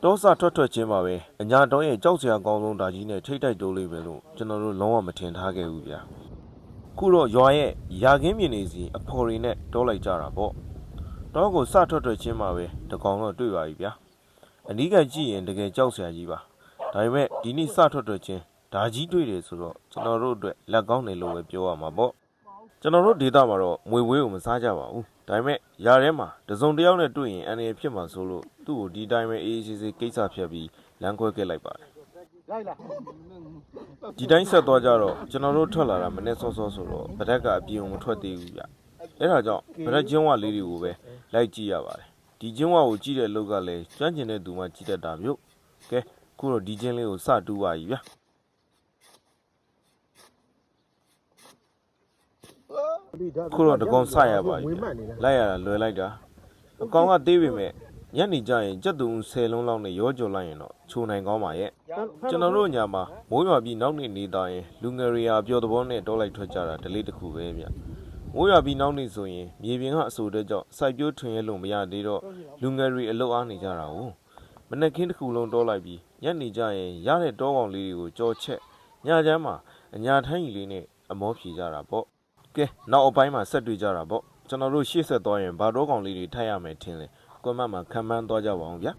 တောစာထွက်ချင်းပါပဲအညာတောရဲ့ကြောက်စရာကောင်းဆုံးဒါကြီးနဲ့ထိတ်တိုက်တိုးလေးပဲလို့ကျွန်တော်တို့လုံးဝမထင်ထားခဲ့ဘူးဗျာခုတော့ရွာရဲ့ရာခင်းမြင်နေစီအဖော်တွေနဲ့တောလိုက်ကြတာပေါ့တောကိုစထွက်ချင်းပါပဲတကောင်တော့တွေ့ပါပြီဗျာအနီးကကြည့်ရင်တကယ်ကြောက်စရာကြီးပါဒါပေမဲ့ဒီနေ့စထွက်ချင်းဒါကြီးတွေ့တယ်ဆိုတော့ကျွန်တော်တို့အတွက်လက်ကောင်းတယ်လို့ပဲပြောရမှာပေါ့ကျွန်တော်တို့ဒေတာမှာတော့မွေဝေးကိုမစားကြပါဘူးဒါပေမဲ့ຢာထဲမှာတစုံတစ်ယောက်နဲ့တွေ့ရင်အန်ရဖြစ်မှာဆိုလို့သူ့ကိုဒီတိုင်းပဲအေးအေးဆေးဆေးကိစ္စဖြတ်ပြီးလမ်းခွဲခဲ့လိုက်ပါတယ်ဒီတိုင်းဆက်သွားကြတော့ကျွန်တော်တို့ထွက်လာတာမနေ့စောစောဆိုတော့ဗဒက်ကအပြေုံမထွက်သေးဘူးဗျအဲ့ဒါကြောင့်ဗဒက်ချင်းဝလေးတွေကိုပဲလိုက်ကြည့်ရပါတယ်ဒီချင်းဝကိုကြည့်တဲ့လောက်ကလည်းကျွမ်းကျင်တဲ့သူမှကြည့်တတ်တာမျိုးကဲခုတော့ဒီချင်းလေးကိုစတူးပါပြီဗျခုတော့တကောင်ဆရပါပြီလိုက်ရတာလွယ်လိုက်တာအကောင်ကသေးပေမဲ့ညနေကျရင်ကြက်သူ10လုံးလောက်နဲ့ရောကြော်လိုက်ရင်တော့ချိုနိုင်ကောင်းပါရဲ့ကျွန်တော်တို့ညာမှာမိုးရွာပြီးနောက်နေ့နေတာရင်လူငယ်တွေဟာပျော်သဘောနဲ့တောလိုက်ထွက်ကြတာဒလေးတစ်ခုပဲဗျမိုးရွာပြီးနောက်နေ့ဆိုရင်မြေပြင်ကအဆိုတဲ့ကြောင့်စိုက်ပျိုးထွင်ရလို့မရသေးတော့လူငယ်တွေအလုတ်အားနေကြတာ哦မနေ့ကင်းတစ်ခုလုံးတောလိုက်ပြီးညနေကျရင်ရတဲ့တောကောင်လေးတွေကိုကြော်ချက်ညချမ်းမှာအညာထိုင်းကြီးလေးနဲ့အမောဖြေကြတာပေါ့ကဲနောက်အပိုင်းမှာဆက်တွေ့ကြတာပေါ့ကျွန်တော်တို့ရှေ့ဆက်သွားရင်ဘာတော့ကောင်လေးတွေထိုက်ရမယ်ထင်လဲကွန်မန့်မှာခံမှန်းသွားကြပါအောင်ဗျာ